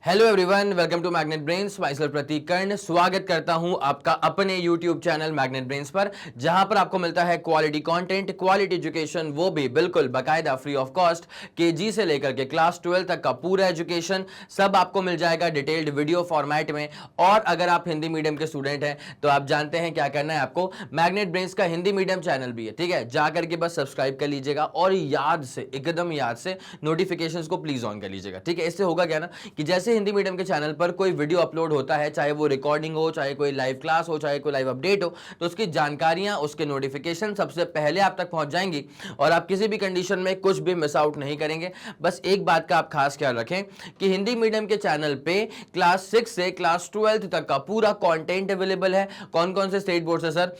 Hello everyone, welcome to Magnet Brains. Myself Prateek Karn स्वागत करता हूं आपका अपने यूट्यूब चैनल मैग्नेट ब्रेन्स पर, जहां पर आपको मिलता है क्वालिटी कंटेंट, क्वालिटी एजुकेशन, वो भी बिल्कुल बाकायदा फ्री ऑफ कॉस्ट। केजी से लेकर के क्लास 12 तक का पूरा एजुकेशन सब आपको मिल जाएगा डिटेल्ड वीडियो फॉर्मेट में। और अगर आप हिंदी मीडियम के स्टूडेंट हैं तो आप जानते हैं क्या करना है आपको। मैग्नेट ब्रेन्स का हिंदी मीडियम चैनल भी है, ठीक है, जाकर के बस सब्सक्राइब कर लीजिएगा और याद से, एकदम याद से नोटिफिकेशंस को प्लीज ऑन कर लीजिएगा, ठीक है। इससे होगा क्या ना कि जैसे हिंदी मीडियम के चैनल पर कोई वीडियो अपलोड होता है, चाहे वो रिकॉर्डिंग हो, चाहे कोई लाइव क्लास हो, चाहे कोई लाइव अपडेट हो, तो उसकी जानकारियां, उसके नोटिफिकेशन सबसे पहले आप तक पहुंच जाएंगी और आप किसी भी कंडीशन में कुछ भी मिस आउट नहीं करेंगे। बस एक बात का आप खास ख्याल रखें कि हिंदी मीडियम के चैनल पे क्लास 6 से क्लास 12 तक का पूरा कंटेंट अवेलेबल है। कौन कौन से स्टेट बोर्ड से सर?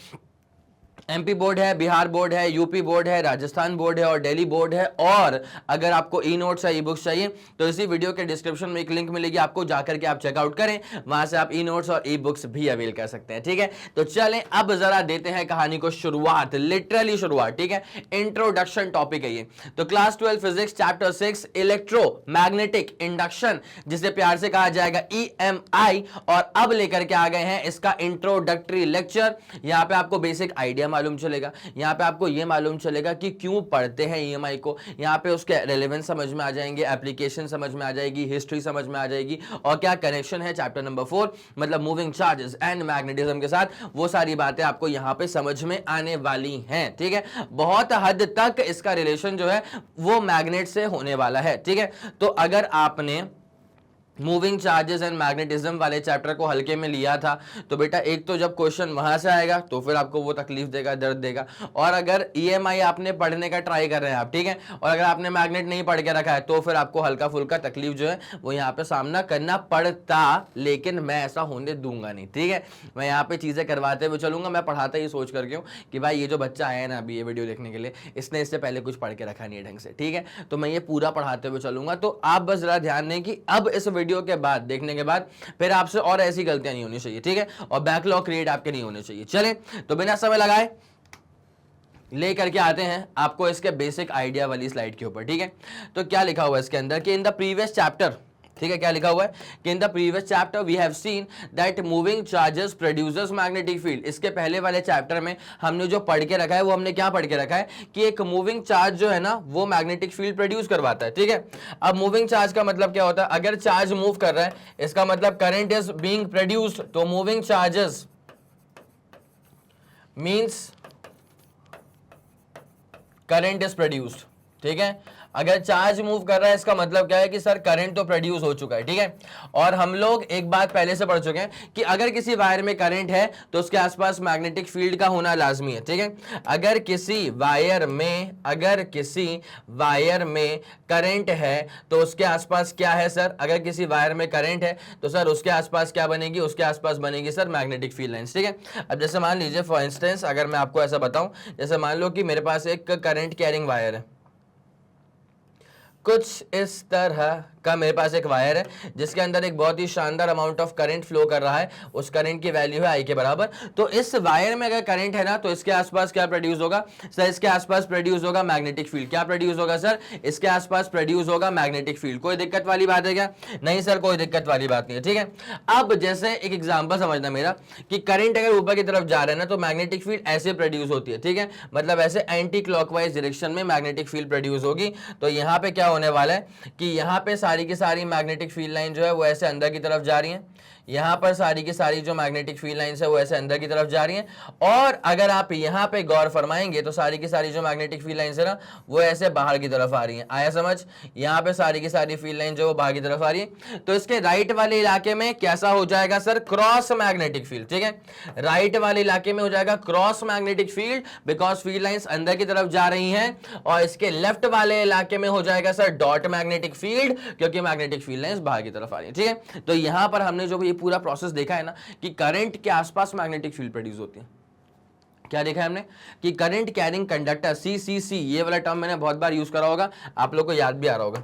एमपी बोर्ड है, बिहार बोर्ड है, यूपी बोर्ड है, राजस्थान बोर्ड है और दिल्ली बोर्ड है। और अगर आपको ई नोट्स या ई बुक्स चाहिए तो इसी वीडियो के डिस्क्रिप्शन में एक लिंक मिलेगी, आपको जाकर के आप चेकआउट करें, वहां से आप ई नोट्स और ई बुक्स भी अवेल कर सकते हैं, ठीक है। तो चलें अब जरा देते हैं कहानी को शुरुआत, लिटरली शुरुआत, ठीक है। इंट्रोडक्शन टॉपिक है ये। तो class 12 physics chapter 6 electromagnetic induction, जिसे प्यार से कहा जाएगा EMI, और अब लेकर के आ गए हैं इसका इंट्रोडक्टरी लेक्चर। यहां पे आपको बेसिक आइडिया मालूम चलेगा, यहां पे आपको यह मालूम चलेगा कि क्यों पढ़ते हैं EMI को, यहां पे उसके रेलेवेंस समझ में आ जाएंगे, एप्लीकेशन समझ में आ जाएगी, हिस्ट्री समझ में आ जाएगी, और क्या कनेक्शन है चैप्टर नंबर 4 मतलब मूविंग चार्जेस एंड मैग्नेटिज्म के साथ, वो सारी बातें आपको यहां पे समझ में आने वाली हैं, ठीक है। बहुत हद तक इसका रिलेशन जो है वो मैग्नेट से होने वाला है, ठीक है। तो अगर आपने मूविंग चार्जेस एंड मैग्नेटिज्म वाले चैप्टर को हल्के में लिया था तो बेटा एक तो जब क्वेश्चन वहां से आएगा तो फिर आपको वो तकलीफ देगा, दर्द देगा। और अगर EMI आपने पढ़ने का ट्राई कर रहे हैं आप, ठीक है, और अगर आपने मैग्नेट नहीं पढ़ के रखा है तो फिर आपको हल्का फुल्का तकलीफ जो है वो यहाँ पे सामना करना पड़ता, लेकिन मैं ऐसा होने दूंगा नहीं, ठीक है। मैं यहाँ पे चीजें करवाते हुए चलूंगा। मैं पढ़ाता ही सोच करके हूँ कि भाई ये जो बच्चा आया है ना अभी ये वीडियो देखने के लिए, इसने इससे पहले कुछ पढ़ के रखा नहीं है ढंग से, ठीक है, तो मैं ये पूरा पढ़ाते हुए चलूंगा। तो आप बस जरा ध्यान दें कि अब इस वीडियो के बाद, देखने के बाद, फिर आपसे और ऐसी गलतियां नहीं होनी चाहिए, ठीक है, और बैकलॉग क्रिएट आपके नहीं होने चाहिए। चलें तो बिना समय लगाए लेकर के आते हैं आपको इसके बेसिक आइडिया वाली स्लाइड के ऊपर, ठीक है। तो क्या लिखा हुआ है इसके अंदर कि इन द प्रीवियस चैप्टर, ठीक है, क्या लिखा हुआ है कि in the previous chapter we have seen that moving charges producers magnetic field. इसके पहले वाले चैप्टर में हमने जो पढ़ के रखा है वो हमने क्या पढ़ के रखा है कि एक मूविंग चार्ज जो है ना वो मैग्नेटिक फील्ड प्रोड्यूस करवाता है, ठीक है। अब मूविंग चार्ज का मतलब क्या होता है? अगर चार्ज मूव कर रहा है इसका मतलब करंट इज बीइंग प्रोड्यूस्ड, तो moving charges means current is produced, ठीक है। अगर चार्ज मूव कर रहा है इसका मतलब क्या है कि सर करंट तो प्रोड्यूस हो चुका है, ठीक है। और हम लोग एक बात पहले से पढ़ चुके हैं कि अगर किसी वायर में करंट है तो उसके आसपास मैग्नेटिक फील्ड का होना लाजमी है, ठीक है। अगर किसी वायर में करंट है तो उसके आसपास क्या है सर? अगर किसी वायर में करंट है तो सर उसके आसपास क्या बनेगी? उसके आसपास बनेगी सर मैग्नेटिक फील्ड लाइंस, ठीक है। अब जैसे मान लीजिए फॉर इंस्टेंस, अगर मैं आपको ऐसा बताऊं, जैसे मान लो कि मेरे पास एक करंट कैरिंग वायर है, कुछ इस तरह का मेरे पास एक वायर है जिसके अंदर एक बहुत ही शानदार अमाउंट ऑफ करंट फ्लो कर रहा है, उस करंट की वैल्यू है I के बराबर। तो इस वायर में अगर करंट है ना तो इसके आसपास क्या प्रोड्यूस होगा सर? इसके आसपास प्रोड्यूस होगा मैग्नेटिक फील्ड। क्या प्रोड्यूस होगा सर? इसके आसपास प्रोड्यूस होगा मैग्नेटिक फील्ड। कोई दिक्कत वाली बात है क्या? नहीं सर, कोई दिक्कत वाली बात नहीं है, ठीक है। अब जैसे एक एग्जाम्पल समझना मेरा कि करंट अगर ऊपर की तरफ जा रहा है ना तो मैग्नेटिक फील्ड ऐसे प्रोड्यूस होती है, ठीक है, मतलब ऐसे एंटी क्लॉकवाइज डायरेक्शन में मैग्नेटिक फील्ड प्रोड्यूस होगी। तो यहाँ पे क्या होने वाला है कि यहाँ पे सारी की सारी मैग्नेटिक फील्ड लाइन जो है वो ऐसे अंदर की तरफ जा रही है, यहां पर सारी की सारी जो मैग्नेटिक फील्ड लाइंस है वो ऐसे अंदर की तरफ जा रही हैं। और अगर आप यहां पे गौर फरमाएंगे तो सारी की सारी जो मैग्नेटिक फील्ड लाइंस है ना वो ऐसे बाहर की तरफ आ रही हैं। आया समझ? यहां पे सारी की सारी फील्ड लाइन जो वो बाहर की तरफ आ रही है। तो इसके राइट वाले इलाके में कैसा हो जाएगा सर? क्रॉस मैग्नेटिक फील्ड, ठीक है। राइट वाले इलाके में हो जाएगा cross magnetic field, because field lines अंदर की तरफ जा रही हैं। और इसके लेफ्ट वाले इलाके में हो जाएगा सर डॉट मैग्नेटिक फील्ड, क्योंकि मैग्नेटिक फील्ड लाइंस बाहर की तरफ आ रही है, ठीक है। तो यहां पर हमने जो पूरा प्रोसेस देखा है ना कि करंट के आसपास मैग्नेटिक फील्ड प्रोड्यूस होती है। क्या देखा है हमने कि करंट कैरिंग कंडक्टर CCC, ये वाला टर्म मैंने बहुत बार यूज करा होगा, आप लोग को याद भी आ रहा होगा।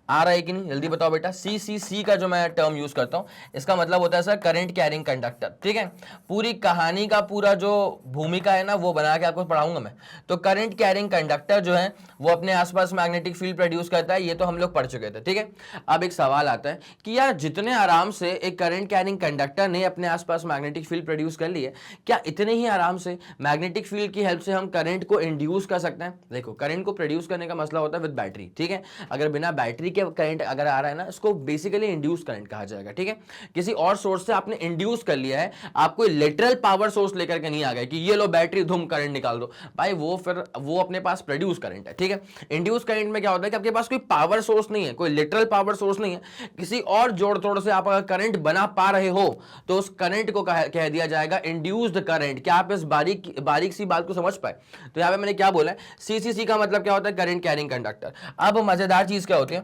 आ रहा है कि नहीं, जल्दी बताओ बेटा। CCC का जो मैं टर्म यूज करता हूं, इसका मतलब होता है सर करंट कैरिंग कंडक्टर। ठीक है, पूरी कहानी का पूरा जो भूमिका है ना वो बना के आपको पढ़ाऊंगा मैं। तो करंट कैरिंग कंडक्टर जो है वो अपने आसपास मैग्नेटिक फील्ड प्रोड्यूस करता है, ये तो हम लोग पढ़ चुके थे। ठीक है, अब एक सवाल आता है कि यार जितने आराम से एक करंट कैरिंग कंडक्टर ने अपने आसपास मैग्नेटिक फील्ड प्रोड्यूस कर ली है, क्या इतने ही आराम से मैग्नेटिक फील्ड की हेल्प से हम करंट को इंड्यूस कर सकते हैं? देखो, करंट को प्रोड्यूस करने का मसला होता है विद बैटरी। ठीक है, अगर बिना बैटरी के करंट अगर आ रहा है ना, इसको बेसिकली इंड्यूस करंट कहा जाएगा। ठीक है, किसी और सोर्स से आपने इंड्यूस कर लिया है, आप कोई लिटरल पावर सोर्स लेकर के नहीं आ गए कि ये लो बैटरी धूम करंट निकाल दो भाई, वो फिर वो अपने पास प्रोड्यूस करंट है। ठीक है, इंड्यूस करंट में क्या होता है कि आपके पास कोई पावर सोर्स नहीं है, कोई लिटरल पावर सोर्स नहीं है, किसी और जोड़ तोड़ से आप अगर करंट बना पा रहे हो तो उस करंट को कह दिया जाएगा इंड्यूस्ड करंट। क्या आप इस बारीक सी बात को समझ पाए? तो यहां पे मैंने क्या बोला है, CCC का मतलब क्या होता है, करंट कैरिंग कंडक्टर। अब मजेदार चीज क्या होती है,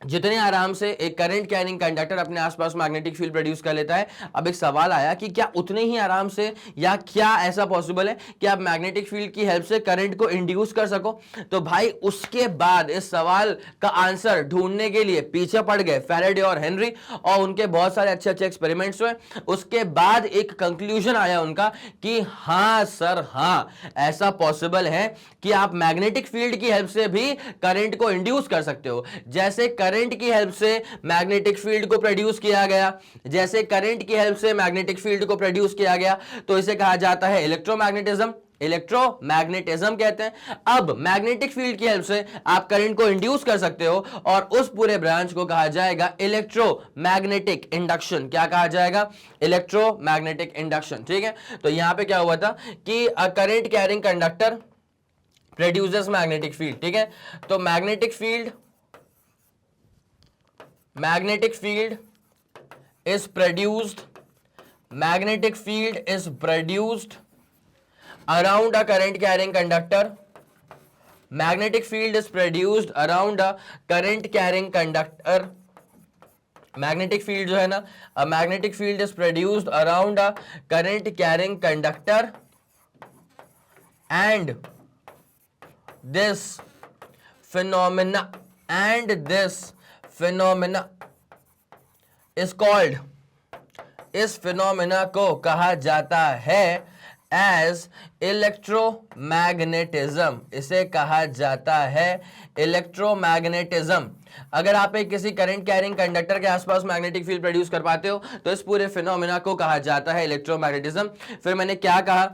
जितने आराम से एक करंट कैरिंग कंडक्टर अपने आसपास मैग्नेटिक फील्ड प्रोड्यूस कर लेता है, अब एक सवाल आया कि क्या उतने ही आराम से या क्या ऐसा पॉसिबल है कि आप मैग्नेटिक फील्ड की हेल्प से करंट को इंड्यूस कर सको? तो भाई उसके बाद इस सवाल का आंसर ढूंढने के लिए पीछे पड़ गए फैराडे और हेनरी, और उनके बहुत सारे अच्छे अच्छे एक्सपेरिमेंट्स हुए। उसके बाद एक कंक्लूजन आया उनका कि हां सर हां, ऐसा पॉसिबल है कि आप मैग्नेटिक फील्ड की हेल्प से भी करंट को इंड्यूस कर सकते हो। जैसे करंट की हेल्प से मैग्नेटिक फील्ड को प्रोड्यूस किया गया, जैसे करंट की हेल्प से मैग्नेटिक फील्ड को प्रोड्यूस किया गया, तो इसे कहा जाता है इलेक्ट्रोमैग्नेटिज्म। इलेक्ट्रोमैग्नेटिज्म कहते हैं। अब मैग्नेटिक फील्ड की हेल्प से आप करंट को इंड्यूस कर सकते हो, और उस पूरे ब्रांच को कहा जाएगा इलेक्ट्रोमैग्नेटिक इंडक्शन। क्या कहा जाएगा? Electromagnetic induction. ठीक है, तो यहां पे क्या हुआ था कि current carrying conductor produces magnetic field. ठीक है, तो magnetic field is produced around a current carrying conductor. Magnetic field is produced around a current carrying conductor. Magnetic field जो है ना, magnetic field is produced around a current carrying conductor, and this phenomena is called, इस phenomena को कहा जाता है as electromagnetism. इसे कहा जाता है इलेक्ट्रोमैग्नेटिज्म। अगर आप एक किसी करंट कैरिंग कंडक्टर के आसपास मैग्नेटिक फील्ड प्रोड्यूस कर पाते हो तो इस पूरे फिनोमेना को कहा जाता है इलेक्ट्रोमैग्नेटिज्म। फिर मैंने क्या कहा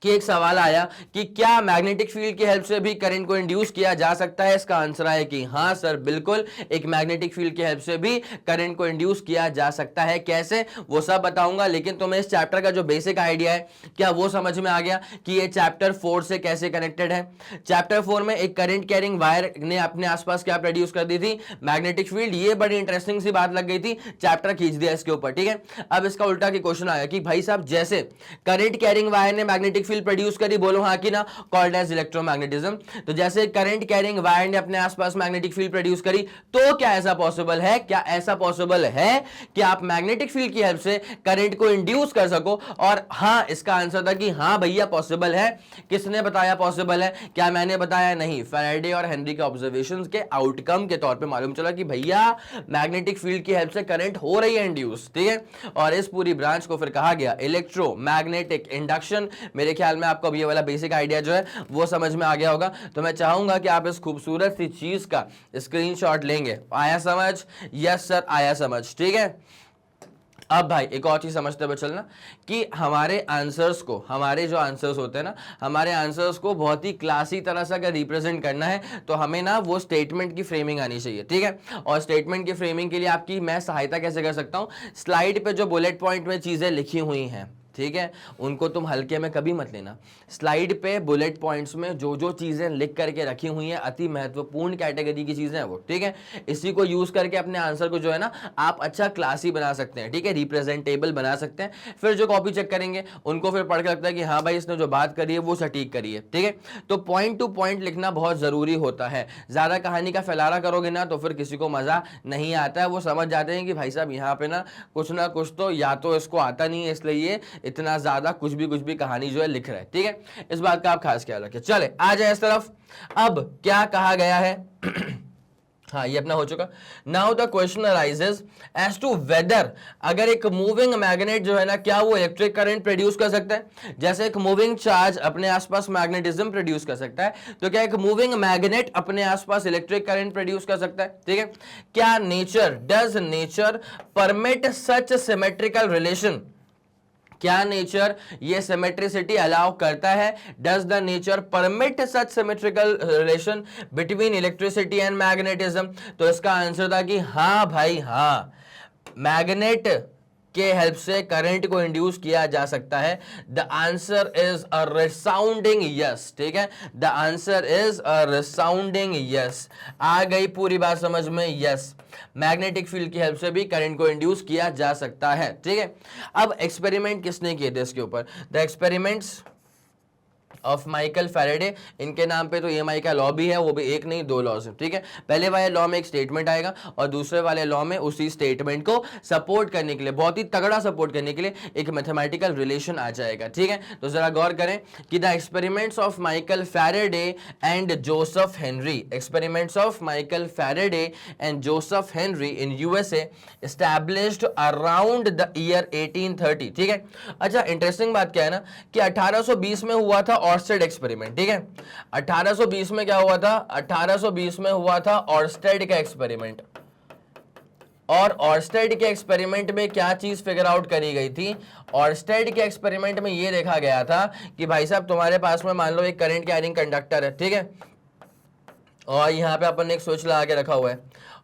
कि एक सवाल आया कि क्या मैग्नेटिक फील्ड की हेल्प से भी करंट को इंड्यूस किया जा सकता है? इसका आंसर है कि हां सर बिल्कुल, एक मैग्नेटिक फील्ड की हेल्प से भी करंट को इंड्यूस किया जा सकता है। कैसे, वो सब बताऊंगा, लेकिन तुम्हें इस चैप्टर का जो बेसिक आइडिया है क्या वो समझ में आ गया कि ये चैप्टर 4 से कैसे कनेक्टेड है? चैप्टर 4 में एक करंट कैरिंग वायर ने अपने आसपास क्या प्रोड्यूस कर दी थी? Magnetic field. ये बड़ी इंटरेस्टिंग सी बात लग गई थी, चैप्टर खींच दिया इसके ऊपर। ठीक है, अब इसका उल्टा की क्वेश्चन आया कि भाई साहब जैसे करंट कैरिंग वायर ने मैग्नेटिक फील्ड प्रोड्यूस करी, बोलो हाँ कि ना, कॉल्ड एज इलेक्ट्रोमैग्नेटिज्म। तो जैसे करंट कैरिंग वायर ने अपने आसपास मैग्नेटिक फील्ड प्रोड्यूस करी, तो क्या ऐसा पॉसिबल है, क्या ऐसा पॉसिबल है कि आप मैग्नेटिक फील्ड की हेल्प से करंट को इंड्यूस कर सको? और हाँ, इसका आंसर था कि हाँ भैया पॉसिबल है। किसने बताया पॉसिबल है? क्या मैंने बताया? नहीं, फैराडे और हेनरी के ऑब्जर्वेशंस के आउटकम के तौर पे मालूम चला कि भैया मैग्नेटिक फील्ड की हेल्प से करंट हो रही है इंड्यूस। ठीक है, और इस पूरी ब्रांच को फिर कहा गया इलेक्ट्रोमैग्नेटिक इंडक्शन। मेरे ख्याल में आपको अब ये वाला बेसिक आइडिया जो है वो समझ में आ गया होगा। तो मैं चाहूंगा कि आप इस खूबसूरत सी चीज का स्क्रीनशॉट लेंगे। आया समझ? यस सर, आया समझ। ठीक है, अब भाई एक और चीज समझते हुए चलना कि हमारे आंसर्स को, हमारे जो आंसर्स होते हैं ना, हमारे आंसर्स को बहुत ही क्लासी तरह से अगर रिप्रेजेंट करना है तो हमें ना वो स्टेटमेंट की फ्रेमिंग आनी चाहिए। ठीक है, और स्टेटमेंट की फ्रेमिंग के लिए आपकी मैं सहायता कैसे कर सकता हूं? स्लाइड पे जो बुलेट पॉइंट में चीजें लिखी हुई हैं, ठीक है, उनको तुम हल्के में कभी मत लेना। स्लाइड पे बुलेट पॉइंट्स में जो जो चीजें लिख करके रखी हुई हैं, अति महत्वपूर्ण कैटेगरी की चीजें हैं वो। ठीक है, इसी को यूज करके अपने आंसर को जो है ना आप अच्छा क्लासी बना सकते हैं। ठीक है, रिप्रेजेंटेबल बना सकते हैं। फिर जो कॉपी चेक करेंगे उनको फिर पढ़ के लगता है कि हाँ भाई इसने जो बात करी है वो सटीक करी है। ठीक है, तो पॉइंट टू पॉइंट लिखना बहुत जरूरी होता है। ज्यादा कहानी का फैलारा करोगे ना तो फिर किसी को मजा नहीं आता है। वो समझ जाते हैं कि भाई साहब यहाँ पे ना कुछ तो या तो इसको आता नहीं है, इसलिए इतना ज्यादा कुछ भी कहानी जो है लिख रहा है। ठीक है, इस बात का आप खास ख्याल रखें। चले आ जाए इस तरफ। अब क्या कहा गया है हाँ ये अपना हो चुका। Now the question arises as to whether, अगर एक मूविंग मैग्नेट जो है ना, क्या वो इलेक्ट्रिक करंट प्रोड्यूस कर सकता है? जैसे एक मूविंग चार्ज अपने आसपास मैग्नेटिज्म प्रोड्यूस कर सकता है, तो क्या एक मूविंग मैग्नेट अपने आसपास इलेक्ट्रिक करंट प्रोड्यूस कर सकता है? ठीक है, क्या does nature permit such symmetrical relation? क्या नेचर ये सिमेट्रिसिटी अलाउ करता है? Does the nature permit such symmetrical relation between electricity and magnetism? तो इसका आंसर था कि हाँ भाई हाँ, मैग्नेट के हेल्प से करंट को इंड्यूस किया जा सकता है। The answer is a resounding yes. ठीक है, the answer is a resounding yes. आ गई पूरी बात समझ में? यस, मैग्नेटिक फील्ड की हेल्प से भी करंट को इंड्यूस किया जा सकता है। ठीक है, अब एक्सपेरिमेंट किसने किए थे इसके ऊपर? The experiments of Michael Faraday, इनके नाम पे तो ईएमआई का लॉ भी है, वो भी एक नहीं दो लॉज है। ठीक है, पहले वाले लॉ में एक स्टेटमेंट आएगा और दूसरे वाले लॉ में उसी स्टेटमेंट को सपोर्ट करने के लिए, बहुत ही तगड़ा सपोर्ट करने के लिए एक मैथमेटिकल रिलेशन आ जाएगा। ठीक है, तो जरा गौर करें कि the experiments of Michael Faraday and Joseph Henry, experiments of Michael Faraday and Joseph Henry in USA established around the year 1830। ठीक है, अच्छा इंटरेस्टिंग बात क्या है ना कि 1820 में हुआ था ऑर्स्टेड एक्सपेरिमेंट। ठीक है, 1820 में क्या हुआ था? 1820 में हुआ था ऑर्स्टेड का एक्सपेरिमेंट। और ऑर्स्टेड के एक्सपेरिमेंट में क्या चीज फिगर आउट करी गई थी? ऑर्स्टेड के एक्सपेरिमेंट में यह देखा गया था कि भाई साहब तुम्हारे पास में मान लो एक करंट कैरिंग कंडक्टर है। ठीक है, और यहां पे अपन ने एक स्विच लगा के रखा हुआ है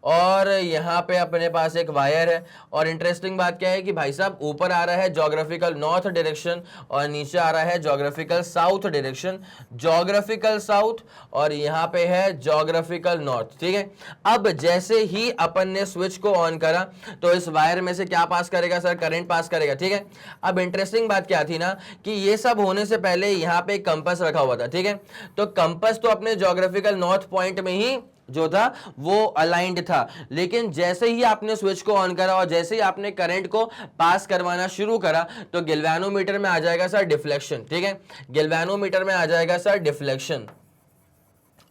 और यहाँ पे अपने पास एक वायर है। और इंटरेस्टिंग बात क्या है कि भाई साहब ऊपर आ रहा है ज्योग्राफिकल नॉर्थ डायरेक्शन और नीचे आ रहा है geographical south direction, geographical south और यहाँ पे है ज्योग्राफिकल नॉर्थ। ठीक है, अब जैसे ही अपन ने स्विच को ऑन करा तो इस वायर में से क्या पास करेगा सर? करंट पास करेगा। ठीक है, अब इंटरेस्टिंग बात क्या थी ना कि ये सब होने से पहले यहाँ पे एक कंपास रखा हुआ था। ठीक है, तो कंपास तो अपने ज्योग्राफिकल नॉर्थ पॉइंट में ही जो था वो अलाइंड था, लेकिन जैसे ही आपने स्विच को ऑन करा और जैसे ही आपने करंट को पास करवाना शुरू करा तो गैल्वेनोमीटर में आ जाएगा सर डिफ्लेक्शन। ठीक है, गैल्वेनोमीटर में आ जाएगा सर डिफ्लेक्शन।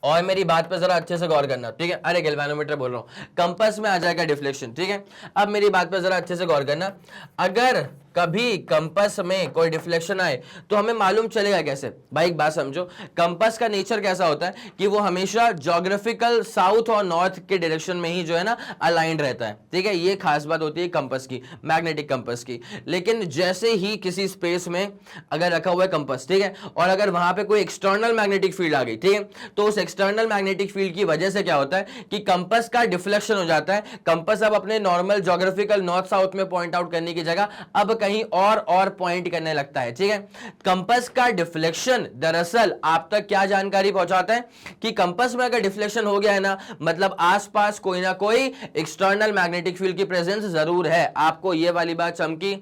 और मेरी बात पर जरा अच्छे से गौर करना। ठीक है, अरे गैल्वेनोमीटर बोल रहा हूं, कंपास में आ जाएगा डिफ्लेक्शन। ठीक है, अब मेरी बात पर जरा अच्छे से गौर करना। अगर कभी कंपास में कोई डिफ्लेक्शन आए तो हमें मालूम चलेगा कैसे? भाई एक बात समझो, कंपास का नेचर कैसा होता है कि वो हमेशा ज्योग्राफिकल साउथ और नॉर्थ के डायरेक्शन में ही जो है ना अलाइंड रहता है। ठीक है, ये खास बात होती है कंपास की, मैग्नेटिक कंपास की। लेकिन जैसे ही किसी स्पेस में अगर रखा हुआ है कंपास, ठीक है, और अगर वहां पे कोई एक्सटर्नल मैग्नेटिक फील्ड आ गई, ठीक है, तो उस एक्सटर्नल मैग्नेटिक फील्ड की वजह से क्या होता है कि कंपास का डिफ्लेक्शन हो जाता है। कंपास अब अपने नॉर्मल ज्योग्राफिकल नॉर्थ साउथ में पॉइंट आउट करने की जगह अब कहीं और पॉइंट करने लगता है। ठीक है, कंपास का डिफ्लेक्शन दरअसल आप तक क्या जानकारी पहुंचाता है कि कंपास में अगर डिफ्लेक्शन हो गया है ना, मतलब आसपास कोई ना कोई एक्सटर्नल मैग्नेटिक फील्ड की प्रेजेंस जरूर है। आपको यह वाली बात चमकी?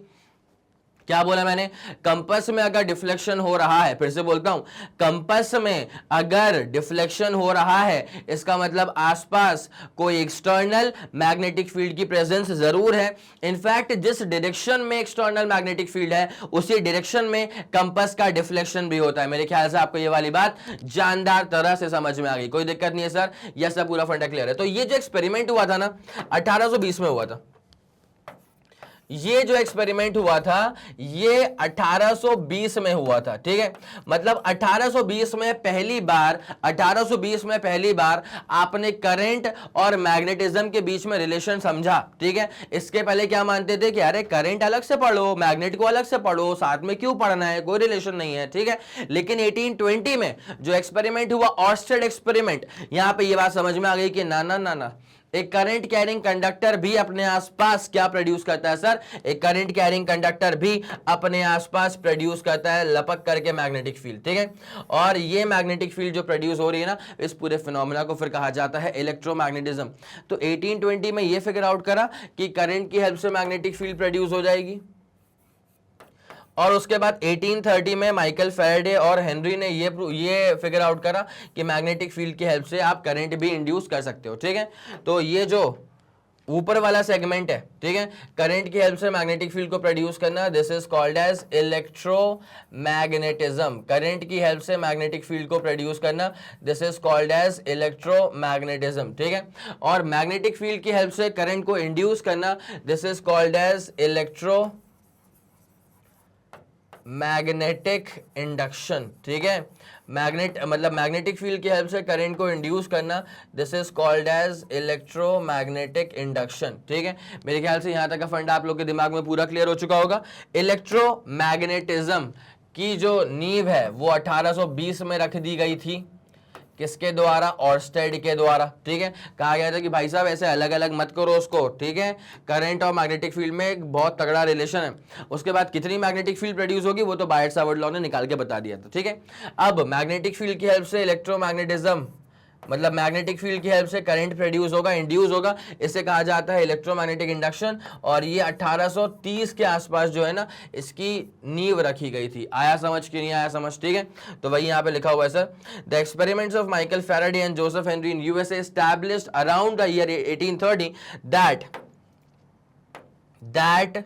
क्या बोला मैंने? कंपास में अगर डिफ्लेक्शन हो रहा है, फिर से बोलता हूं, कंपास में अगर डिफ्लेक्शन हो रहा है इसका मतलब आसपास कोई एक्सटर्नल मैग्नेटिक फील्ड की प्रेजेंस जरूर है। इनफैक्ट जिस डायरेक्शन में एक्सटर्नल मैग्नेटिक फील्ड है उसी डायरेक्शन में कंपास का डिफ्लेक्शन भी होता है। मेरे ख्याल से आपको ये वाली बात जानदार तरह से समझ में आ गई, कोई दिक्कत नहीं है सर? यस सर, पूरा फंडा क्लियर है। तो ये जो एक्सपेरिमेंट हुआ था ना 1820 में हुआ था, ये जो एक्सपेरिमेंट हुआ था ये 1820 में हुआ था। ठीक है, मतलब 1820 में पहली बार आपने करंट और मैग्नेटिज्म के बीच में रिलेशन समझा। ठीक है, इसके पहले क्या मानते थे कि अरे करंट अलग से पढ़ो, मैग्नेट को अलग से पढ़ो, साथ में क्यों पढ़ना है, कोई रिलेशन नहीं है। ठीक है, लेकिन 1820 में जो एक्सपेरिमेंट हुआ ऑर्स्टेड एक्सपेरिमेंट, यहां पे ये बात समझ में आ गई कि ना ना ना ना, एक करंट कैरिंग कंडक्टर भी अपने आसपास क्या प्रोड्यूस करता है सर? एक करंट कैरिंग कंडक्टर भी अपने आसपास प्रोड्यूस करता है लपक करके मैग्नेटिक फील्ड। ठीक है, और ये मैग्नेटिक फील्ड जो प्रोड्यूस हो रही है ना, इस पूरे फिनोमेना को फिर कहा जाता है इलेक्ट्रोमैग्नेटिज्म। तो 1820 में ये फिगर आउट करा कि करंट की हेल्प से मैग्नेटिक फील्ड प्रोड्यूस हो जाएगी, और उसके बाद 1830 में माइकल फैराडे और हेनरी ने ये फिगर आउट करा कि मैग्नेटिक फील्ड की हेल्प से आप करंट भी इंड्यूस कर सकते हो। ठीक है, तो ये जो ऊपर वाला सेगमेंट है, ठीक है, करंट की हेल्प से मैग्नेटिक फील्ड को प्रोड्यूस करना, this is called as electromagnetism. Current की हेल्प से मैग्नेटिक फील्ड को प्रोड्यूस करना, this is called as electromagnetism, ठीक है। और मैग्नेटिक फील्ड की हेल्प से करंट को इंड्यूस करना, this is called as magnetic induction, ठीक है। मैग्नेटिक फील्ड की हेल्प से करंट को इंड्यूस करना, this is called as electromagnetic induction, ठीक है। मेरे ख्याल से यहां तक का फंडा आप लोग के दिमाग में पूरा क्लियर हो चुका होगा। इलेक्ट्रोमैग्नेटिज्म की जो नींव है वो 1820 में रख दी गई थी, किसके द्वारा? ऑर्स्टेड के द्वारा, ठीक है। कहा गया था कि भाई साहब ऐसे अलग अलग मत करो उसको, ठीक है। करंट और मैग्नेटिक फील्ड में एक बहुत तगड़ा रिलेशन है। उसके बाद कितनी मैग्नेटिक फील्ड प्रोड्यूस होगी वो तो बायट सावर्ट लॉ ने निकाल के बता दिया था, ठीक है। अब मैग्नेटिक फील्ड की हेल्प से इलेक्ट्रोमैग्नेटिज्म, मतलब मैग्नेटिक फील्ड की हेल्प से करंट प्रोड्यूस होगा, इंड्यूस होगा, इसे कहा जाता है इलेक्ट्रोमैग्नेटिक इंडक्शन। और ये 1830 के आसपास जो है ना इसकी नींव रखी गई थी। आया समझ कि नहीं आया समझ? ठीक है, तो वही यहां पे लिखा हुआ है sir, the experiments of Michael Faraday and Joseph Henry in USA established around the year 1830 that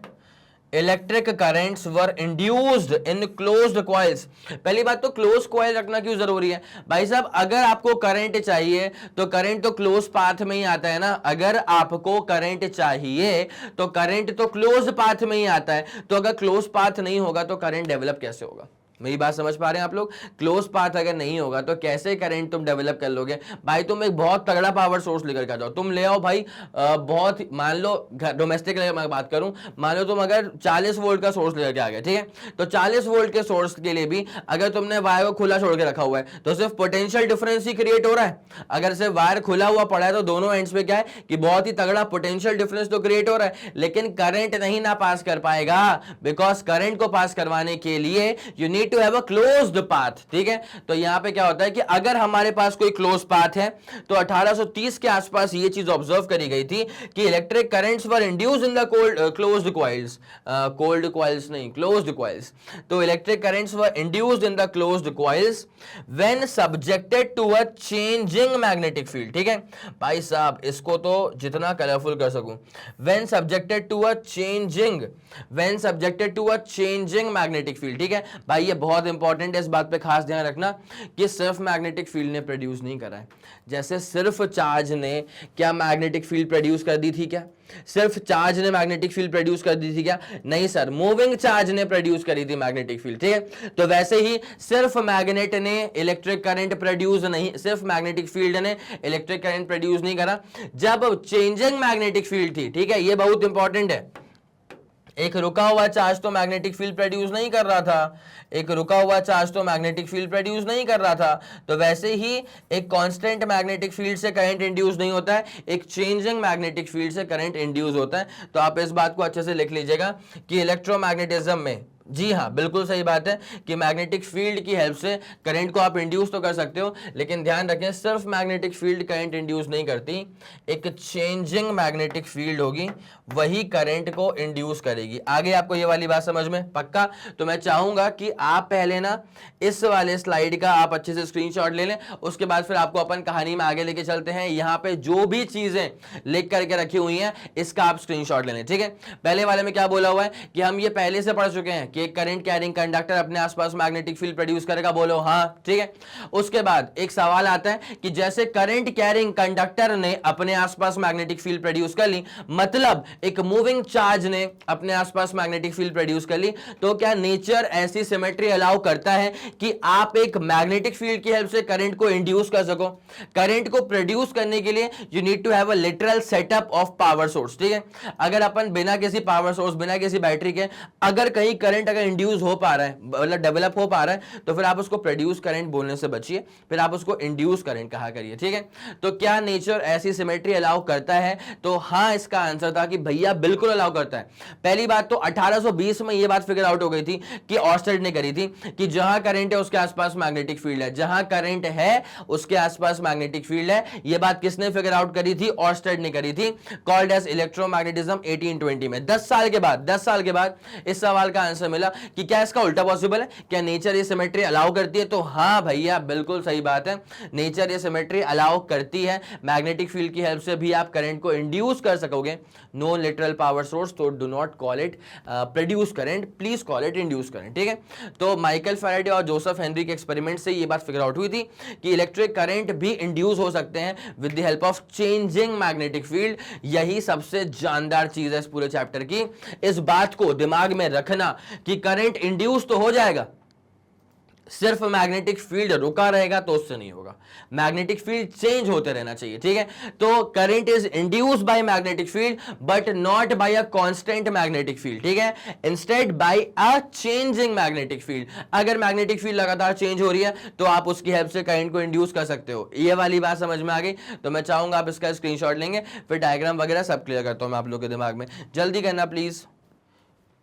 electric currents were induced in closed coils. पहली बात तो क्लोज कॉइल रखना क्यों जरूरी है भाई साहब? अगर आपको करंट चाहिए तो करंट तो क्लोज पाथ में ही आता है ना। अगर आपको करंट चाहिए तो करंट तो क्लोज पाथ में ही आता है, तो अगर क्लोज पाथ नहीं होगा तो करंट डेवलप कैसे होगा? मेरी बात समझ पा रहे हैं आप लोग? क्लोज पाथ अगर नहीं होगा तो कैसे करंट तुम डेवलप कर लोगे? भाई तुम एक बहुत तगड़ा पावर सोर्स लेकर के जाओ, तुम ले आओ भाई बहुत, मान लो डोमेस्टिक मैं बात करूं, मान लो तुम अगर 40 वोल्ट का सोर्स लेकर के आ गए, ठीक है, तो 40 वोल्ट के सोर्स के लिए भी अगर तुमने वायर को खुला छोड़ के रखा हुआ है तो सिर्फ पोटेंशियल डिफरेंस ही क्रिएट हो रहा है। अगर सिर्फ वायर खुला हुआ पड़ा है तो दोनों एंड्स पे क्या है कि बहुत ही तगड़ा पोटेंशियल डिफरेंस तो क्रिएट हो रहा है, लेकिन करंट नहीं ना पास कर पाएगा, बिकॉज करंट को पास करवाने के लिए you need to have a closed path, ठीक है। तो यहां पे क्या होता है कि अगर हमारे पास कोई क्लोज पाथ है तो 1830 के आसपास ये चीज ऑब्जर्व करी गई थी कि electric currents were induced in the closed coils, cold coils नहीं, क्लोज्ड कॉइल्स। तो electric currents were induced in the closed coils when subjected to a changing magnetic field, ठीक है भाई साहब, इसको तो जितना कलरफुल कर सकूं, when subjected to a changing magnetic field, ठीक है भाई। ये बहुत इंपॉर्टेंट है, इस बात पे खास ध्यान रखना कि सिर्फ मैग्नेटिक फील्ड ने प्रोड्यूस नहीं करा है। जैसे सिर्फ चार्ज ने क्या मैग्नेटिक फील्ड प्रोड्यूस कर दी थी क्या? सिर्फ चार्ज ने मैग्नेटिक फील्ड प्रोड्यूस कर दी थी क्या? नहीं सर, मूविंग चार्ज ने प्रोड्यूस करी थी मैग्नेटिक फील्ड, ठीक है। तो वैसे ही सिर्फ मैग्नेट ने इलेक्ट्रिक करंट प्रोड्यूस नहीं, सिर्फ मैग्नेटिक फील्ड ने इलेक्ट्रिक करंट प्रोड्यूस नहीं करा। जब चेंजिंग मैग्नेटिक फील्ड थी, ठीक है, ये बहुत इंपॉर्टेंट है। एक रुका हुआ चार्ज तो मैग्नेटिक फील्ड प्रोड्यूस नहीं कर रहा था, एक रुका हुआ चार्ज तो मैग्नेटिक फील्ड प्रोड्यूस नहीं कर रहा था। तो वैसे ही एक कांस्टेंट मैग्नेटिक फील्ड से करंट इंड्यूस नहीं होता है, एक चेंजिंग मैग्नेटिक फील्ड से करंट इंड्यूस होता है। तो आप इस बात को अच्छे से लिख लीजिएगा कि इलेक्ट्रोमैग्नेटिज्म में, जी हाँ बिल्कुल सही बात है कि मैग्नेटिक फील्ड की हेल्प से करंट को आप इंड्यूस तो कर सकते हो, लेकिन ध्यान रखें सिर्फ मैग्नेटिक फील्ड करंट इंड्यूस नहीं करती, एक चेंजिंग मैग्नेटिक फील्ड होगी वही करंट को इंड्यूस करेगी। आगे आपको ये वाली बात समझ में पक्का? तो मैं चाहूंगा कि आप पहले ना इस वाले स्लाइड का आप अच्छे से स्क्रीनशॉट ले लें, उसके बाद फिर आपको अपन कहानी में आगे लेके चलते हैं। यहाँ पे जो भी चीजें लिख करके रखी हुई हैं इसका आप स्क्रीनशॉट ले लें, ठीक है। पहले वाले में क्या बोला हुआ है कि हम ये पहले से पढ़ चुके हैं कि एक करंट कैरिंग कंडक्टर अपने आसपास मैग्नेटिक फील्ड प्रोड्यूस करेगा, बोलो हाँ, ठीक है। उसके बाद एक सवाल आता है कि जैसे करंट कैरिंग कंडक्टर ने अपने आसपास मैग्नेटिक फील्ड प्रोड्यूस कर ली, मतलब एक मूविंग चार्ज ने अपने आसपास मैग्नेटिक फील्ड प्रोड्यूस कर ली, तो क्या नेचर ऐसी सिमेट्री अलाउ करता है कि आप एक मैग्नेटिक फील्ड की हेल्प से करंट को इंड्यूस कर सको? करंट को प्रोड्यूस करने के लिए you need to have a literal setup of power source, ठीक है। अगर अपन बिना किसी पावर सोर्स, बिना किसी बैटरी के अगर कहीं करंट अगर इंड्यूस हो पा रहा है, मतलब डेवलप हो पा रहा है, तो फिर आप उसको प्रोड्यूस करंट बोलने से बचिए, फिर आप उसको इंड्यूस करंट कहा करिए, ठीक है। तो क्या नेचर ऐसी सिमेट्री अलाउ करता है? तो हाँ, इसका आंसर था कि भैया बिल्कुल अलाउ करता है। पहली बात तो 1820 में यह बात फिगर आउट हो गई थी कि ऑर्स्टेड ने करी थी कि जहां करंट है उसके आसपास मैग्नेटिक फील्ड है, जहां करंट है उसके आसपास मैग्नेटिक फील्ड है। यह बात किसने फिगर आउट करी थी? ऑर्स्टेड ने करी थी, कॉल्ड एज इलेक्ट्रोमैग्नेटिज्म 1820 में। 10 साल के बाद इस सवाल का आंसर मिला कि क्या इसका उल्टा पॉसिबल है, क्या नेचर ये सिमेट्री अलाउ करती है? तो हाँ भैया बिल्कुल सही बात है, नेचर ये सिमेट्री अलाउ करती है। मैग्नेटिक फील्ड की हेल्प से भी आप करंट को इंड्यूस कर सकोगे। नो लिटरल पावर सोर्स, तो do not call it produce current, please call it induce current, ठीक है। तो माइकल फैराडे और जोसेफ हेनरी के एक्सपेरिमेंट से ये बात फिगर आउट हुई थी कि इलेक्ट्रिक करंट भी इंड्यूस हो सकते हैं with the help of changing magnetic field. यही सबसे जानदार चीज है इस पूरे चैप्टर की। इस बात को दिमाग में रखना कि करंट इंड्यूस तो हो जाएगा, सिर्फ मैग्नेटिक फील्ड रुका रहेगा तो उससे नहीं होगा, मैग्नेटिक फील्ड चेंज होते रहना चाहिए, ठीक है। तो current is induced by magnetic field but not by a constant magnetic field, ठीक है, instead by a changing magnetic field. अगर मैग्नेटिक फील्ड लगातार चेंज हो रही है तो आप उसकी हेल्प से करंट को इंड्यूस कर सकते हो। ये वाली बात समझ में आ गई? तो मैं चाहूंगा आप इसका स्क्रीनशॉट लेंगे, फिर डायग्राम वगैरह सब क्लियर करता हूं मैं आप लोग के दिमाग में। जल्दी करना प्लीज।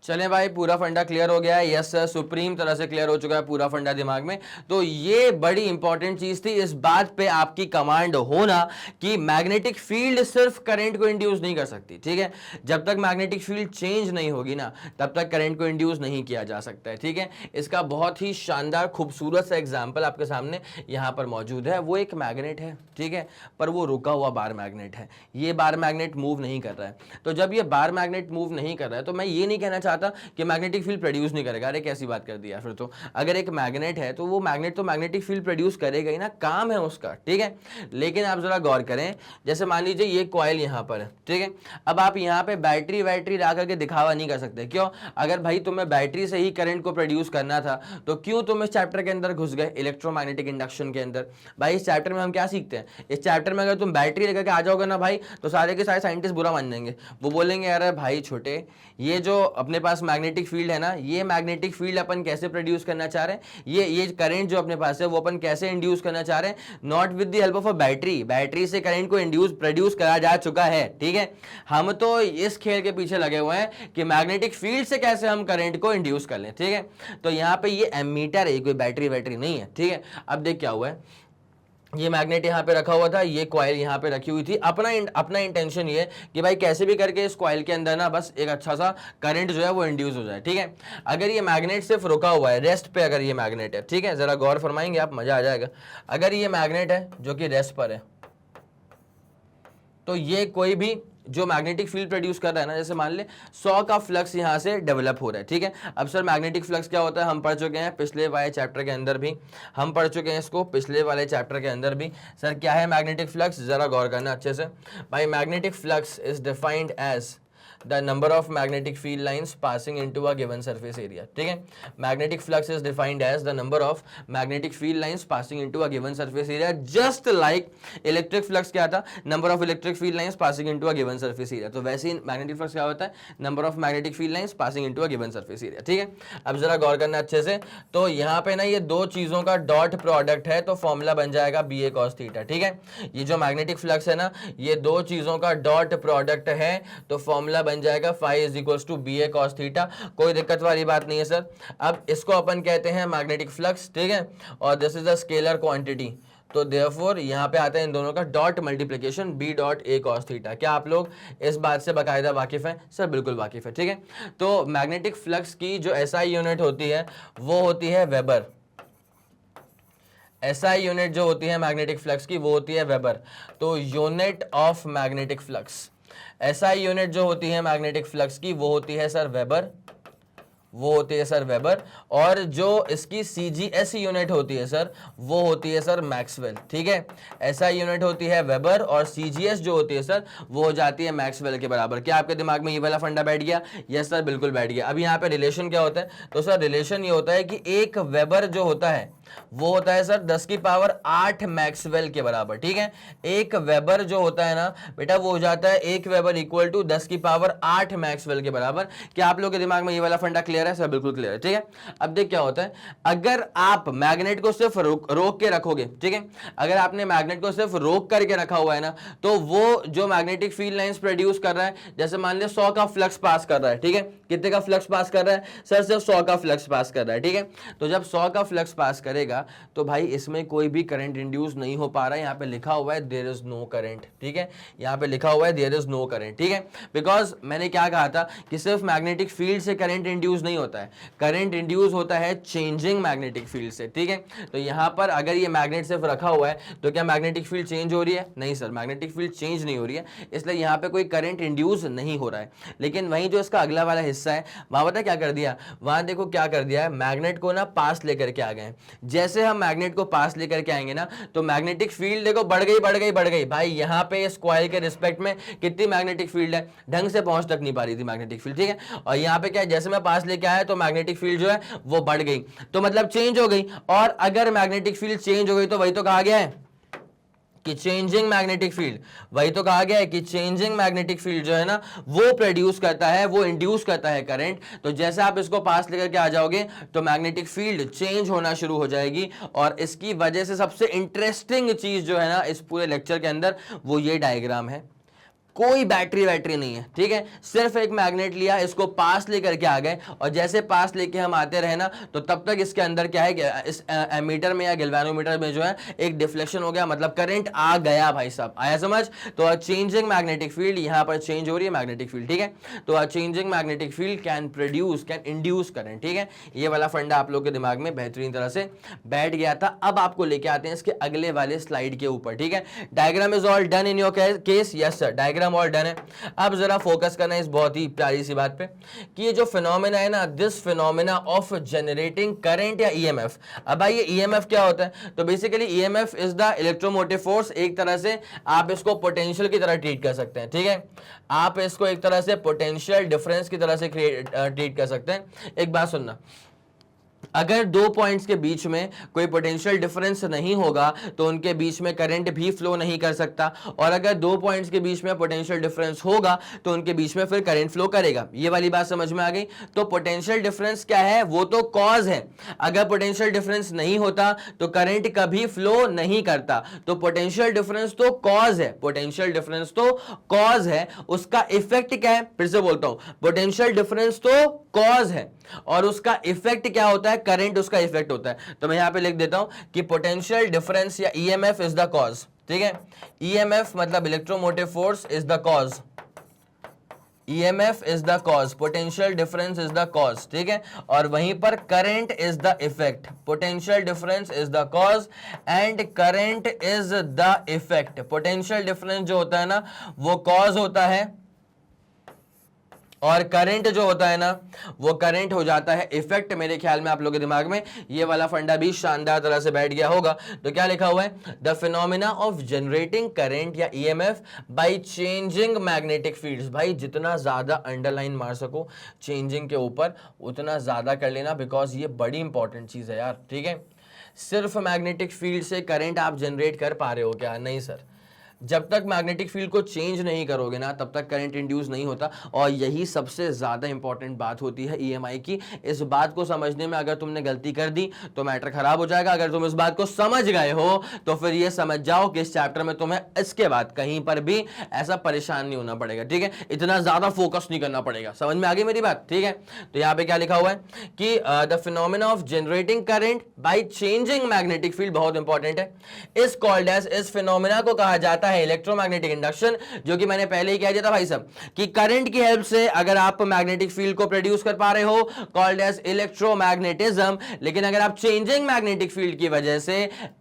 चलें भाई, पूरा फंडा क्लियर हो गया है? यस सर, सुप्रीम तरह से क्लियर हो चुका है पूरा फंडा दिमाग में। तो ये बड़ी इंपॉर्टेंट चीज थी, इस बात पे आपकी कमांड होना कि मैग्नेटिक फील्ड सिर्फ करंट को इंड्यूस नहीं कर सकती, ठीक है। जब तक मैग्नेटिक फील्ड चेंज नहीं होगी ना, तब तक करंट को इंड्यूस नहीं किया जा सकता है, ठीक है। इसका बहुत ही शानदार खूबसूरत सा एग्जाम्पल आपके सामने यहाँ पर मौजूद है। वो एक मैग्नेट है, ठीक है, पर वो रुका हुआ बार मैग्नेट है। ये बार मैग्नेट मूव नहीं कर रहा है। तो जब ये बार मैग्नेट मूव नहीं कर रहा है तो मैं ये नहीं कहना चाहता कि मैग्नेटिक फील्ड प्रोड्यूस नहीं करेगा। अरे कैसी बात कर दिया फिर तो। अगर एक मैग्नेट है तो वो मैग्नेट तो मैग्नेटिक फील्ड प्रोड्यूस करेगा ही ना, काम है उसका, ठीक है। लेकिन आप जरा गौर करें, जैसे मान लीजिए ये कॉइल यहां पर है, ठीक है। अब आप यहां पे बैटरी ला करके दिखावा नहीं कर सकते। क्यों? अगर भाई तुम्हें बैटरी से ही करंट को प्रोड्यूस करना था तो क्यों तुम इस चैप्टर के अंदर घुस गए, इलेक्ट्रोमैग्नेटिक इंडक्शन के अंदर? भाई इस चैप्टर में हम क्या सीखते हैं? इस चैप्टर में अगर तुम बैटरी लेकर के आ जाओगे ना भाई, तो सारे के सारे साइंटिस्ट बुरा मान जाएंगे। वो बोलेंगे अरे भाई छोटे, ये जो अपने पास मैग्नेटिक फील्ड है ना, ये मैग्नेटिक फील्ड अपन कैसे प्रोड्यूस करना चाह रहे हैं, ये करंट जो अपने पास है वो अपन कैसे इंड्यूस करना चाह रहे हैं? Not with the help of a battery. Battery से करंट को प्रोड्यूस करा जा चुका है, ठीक है। हम तो इस खेल के पीछे लगे हुए हैं कि मैग्नेटिक फील्ड से कैसे हम करंट को इंड्यूस कर लें, ठीक है। तो यहाँ पे ये एमीटर है, कोई बैटरी नहीं है, ठीक है। अब देख क्या हुआ है, ये मैग्नेट यहाँ पे रखा हुआ था, ये कॉइल यहाँ पे रखी हुई थी। अपना इंटेंशन ये कि भाई कैसे भी करके इस कॉइल के अंदर ना बस एक अच्छा सा करंट जो है वो इंड्यूस हो जाए, ठीक है। अगर ये मैग्नेट सिर्फ रुका हुआ है रेस्ट पे, अगर ये मैग्नेट है, ठीक है, जरा गौर फरमाएंगे आप, मजा आ जाएगा। अगर ये मैग्नेट है जो कि रेस्ट पर है, तो ये कोई भी जो मैग्नेटिक फील्ड प्रोड्यूस कर रहा है ना, जैसे मान ले 100 का फ्लक्स यहां से डेवलप हो रहा है, ठीक है। अब सर मैग्नेटिक फ्लक्स क्या होता है, हम पढ़ चुके हैं पिछले वाले चैप्टर के अंदर भी, हम पढ़ चुके हैं इसको पिछले वाले चैप्टर के अंदर भी। सर क्या है मैग्नेटिक फ्लक्स, जरा गौर करना अच्छे से भाई। Magnetic flux is defined as the number of magnetic field lines passing into a given surface area, ठीक है। magnetic flux is defined as the number of magnetic field lines passing into a given surface area, just like electric flux क्या था, number of electric field lines passing into a given surface area। तो वैसे ही magnetic flux क्या होता है, number of magnetic field lines passing into a given surface area, ठीक है। अब जरा गौर करना अच्छे से, तो यहाँ पे ना ये दो चीजों का डॉट प्रोडक्ट है, तो फॉर्मूला बन जाएगा BA cos थीटा, ठीक है। ये जो मैग्नेटिक फ्लक्स है ना, ये दो चीजों का डॉट प्रोडक्ट है, तो फॉर्मूला बन जाएगा phi is equals to BA cos theta. कोई दिक्कत वाली बात नहीं है सर। अब इसको अपन कहते हैं मैग्नेटिक फ्लक्स, ठीक है, और this is a scalar quantity, तो देयरफॉर यहाँ पे आता है इन दोनों का dot multiplication B dot A cos theta. क्या आप लोग इस बात से बाकायदा वाकिफ हैं? सर बिल्कुल वाकिफ है, ठीक है। तो मैग्नेटिक फ्लक्स की जो SI यूनिट होती है वो होती है वेबर। SI यूनिट जो होती है मैग्नेटिक फ्लक्स की वो होती है वेबर। तो unit of magnetic flux, SI unit जो होती है मैग्नेटिक फ्लक्स की वो होती है सर वेबर, वो होती है सर वेबर। और जो इसकी CGS यूनिट होती है सर वो होती है सर मैक्सवेल, ठीक है। SI यूनिट होती है वेबर और CGS जो होती है सर वो हो जाती है मैक्सवेल के बराबर। क्या आपके दिमाग में ये वाला फंडा बैठ गया? यस सर बिल्कुल बैठ गया। अब यहाँ पे रिलेशन क्या होता है, तो सर रिलेशन ये होता है कि एक वेबर जो होता है वो होता है सर 10 की पावर 8 मैक्सवेल के बराबर, ठीक है। एक वेबर जो होता है ना बेटा वो हो जाता है एक वेबर इक्वल टू 10 की पावर 8 मैक्सवेल के बराबर। क्या आप लोग के दिमाग में ये वाला फंडा क्लियर है? सर बिल्कुल क्लियर है, ठीक है। अब देख क्या होता है, अगर आप मैग्नेट को सिर्फ रोक के रखोगे, ठीक है, अगर आपने मैग्नेट को सिर्फ रोक करके रखा हुआ है ना, तो वो जो मैग्नेटिक फील्ड लाइंस प्रोड्यूस कर रहा है, जैसे मान लिया 100 का फ्लक्स पास कर रहा है, ठीक है। कितने का फ्लक्स पास कर रहा है सर? सिर्फ 100 का फ्लक्स पास कर रहा है, ठीक है। तो जब 100 का फ्लक्स पास करे करेगा तो भाई इसमें कोई भी करंट इंड्यूस नहीं हो पा रहा है। यहाँ पे लिखा हुआ है देयर इज नो करंट, ठीक है, यहाँ पे लिखा हुआ है देयर इज नो करंट, ठीक है। बिकॉज मैंने क्या कहा था कि सिर्फ मैग्नेटिक फील्ड से करंट इंड्यूस नहीं होता है, करंट इंड्यूस होता है चेंजिंग मैग्नेटिक फील्ड से, ठीक है। तो यहाँ पर अगर ये मैग्नेट सिर्फ रखा हुआ है तो क्या मैग्नेटिक फील्ड चेंज हो रही है? नहीं सर, मैग्नेटिक फील्ड चेंज नहीं हो रही है, इसलिए यहाँ पे कोई करंट इंड्यूस नहीं हो रहा है। लेकिन वहीं जो इसका अगला वाला हिस्सा है वहां पता क्या कर दिया, वहां देखो क्या कर दिया है, मैग्नेट को ना पास लेकर के आ गए। जैसे हम मैग्नेट को पास लेकर के आएंगे ना तो मैग्नेटिक फील्ड देखो बढ़ गई बढ़ गई बढ़ गई। भाई यहाँ पे इस कॉइल के रिस्पेक्ट में कितनी मैग्नेटिक फील्ड है, ढंग से पहुंच तक नहीं पा रही थी मैग्नेटिक फील्ड, ठीक है। और यहाँ पे क्या है, जैसे मैं पास लेके आया तो मैग्नेटिक फील्ड जो है वो बढ़ गई, तो मतलब चेंज हो गई। और अगर मैग्नेटिक फील्ड चेंज हो गई तो वही तो कहा गया है कि चेंजिंग मैग्नेटिक फील्ड, वही तो कहा गया है कि चेंजिंग मैग्नेटिक फील्ड जो है ना वो प्रोड्यूस करता है, वो इंड्यूस करता है करंट। तो जैसे आप इसको पास लेकर के आ जाओगे तो मैग्नेटिक फील्ड चेंज होना शुरू हो जाएगी। और इसकी वजह से सबसे इंटरेस्टिंग चीज जो है ना इस पूरे लेक्चर के अंदर वो ये डायग्राम है। कोई बैटरी वैटरी नहीं है, ठीक है, सिर्फ एक मैग्नेट लिया, इसको पास लेकर के आ गए और जैसे पास लेके हम आते रहे ना तो तब तक इसके अंदर क्या है, इस एमीटर में या गैल्वेनोमीटर में जो है एक डिफ्लेक्शन हो गया, मतलब करंट आ गया। भाई साहब आया समझ? तो चेंजिंग मैग्नेटिक फील्ड, यहां पर चेंज हो रही है मैग्नेटिक फील्ड, ठीक है। तो changing magnetic field can produce, can induce current, ठीक है। ये वाला फंडा आप लोग के दिमाग में बेहतरीन तरह से बैठ गया था। अब आपको लेके आते हैं इसके अगले वाले स्लाइड के ऊपर, ठीक है। Diagram is all done in your case? Yes sir, diagram और डन है। अब जरा फोकस करना है इस बहुत ही प्यारी सी बात पे कि ये जो फिनोमेना है ना, this phenomena of generating current या ईएमएफ। अब भाई ये ईएमएफ क्या होता है? तो basically EMF is the electromotive force. एक तरह से आप इसको पोटेंशियल की तरह ट्रीट कर सकते हैं, ठीक है। आप इसको एक तरह से पोटेंशियल डिफरेंस की तरह से ट्रीट कर सकते हैं। एक बात सुनना, अगर दो पॉइंट्स के बीच में कोई पोटेंशियल डिफरेंस नहीं होगा तो उनके बीच में करंट भी फ्लो नहीं कर सकता, और अगर दो पॉइंट्स के बीच में पोटेंशियल डिफरेंस होगा तो उनके बीच में फिर करंट फ्लो करेगा। ये वाली बात समझ में आ गई? तो पोटेंशियल डिफरेंस क्या है? वो तो कॉज है। अगर पोटेंशियल डिफरेंस नहीं होता तो करंट कभी फ्लो नहीं करता। तो पोटेंशियल डिफरेंस तो कॉज है, पोटेंशियल डिफरेंस तो कॉज है। उसका इफेक्ट क्या है? फिर से बोलता हूं, पोटेंशियल डिफरेंस तो कॉज है और उसका इफेक्ट क्या होता है? करंट उसका इफेक्ट होता है। तो मैं यहां पे लिख देता हूं कि पोटेंशियल डिफरेंस या ईएमएफ इज द कॉज, ठीक है। ईएमएफ मतलब electromotive force is the cause, EMF is the cause, potential difference is the cause, ठीक है। और वहीं पर current is the effect, potential difference is the cause and current is the effect. Potential difference जो होता है ना वो कॉज होता है और करंट जो होता है ना वो करंट हो जाता है इफेक्ट। मेरे ख्याल में आप लोगों के दिमाग में ये वाला फंडा भी शानदार तरह से बैठ गया होगा। तो क्या लिखा हुआ है? The phenomena of generating current या EMF by changing magnetic fields. भाई जितना ज्यादा अंडरलाइन मार सको चेंजिंग के ऊपर उतना ज्यादा कर लेना, बिकॉज ये बड़ी इंपॉर्टेंट चीज है यार, ठीक है। सिर्फ मैग्नेटिक फील्ड से करंट आप जनरेट कर पा रहे हो क्या? नहीं सर, जब तक मैग्नेटिक फील्ड को चेंज नहीं करोगे ना तब तक करंट इंड्यूस नहीं होता। और यही सबसे ज्यादा इंपॉर्टेंट बात होती है ईएमआई की। इस बात को समझने में अगर तुमने गलती कर दी तो मैटर खराब हो जाएगा। अगर तुम इस बात को समझ गए हो तो फिर ये समझ जाओ कि इस चैप्टर में तुम्हें इसके बाद कहीं पर भी ऐसा परेशान नहीं होना पड़ेगा, ठीक है। इतना ज्यादा फोकस नहीं करना पड़ेगा। समझ में आ गई मेरी बात? ठीक है। तो यहाँ पे क्या लिखा हुआ है कि the phenomena of generating current by changing magnetic field, बहुत इंपॉर्टेंट है, इज कॉल्ड एज, इस फिनोमेना को कहा जाता है इलेक्ट्रोमैग्नेटिक इंडक्शन। जो कि मैंने पहले ही कह दिया था भाई साहब कि करंट की हेल्प से अगर आप मैग्नेटिक फील्ड को प्रोड्यूस कर पा रहे हो कॉल्ड एज इलेक्ट्रोमैग्नेटिज्म। लेकिन अगर आप चेंजिंग मैग्नेटिक फील्ड की वजह से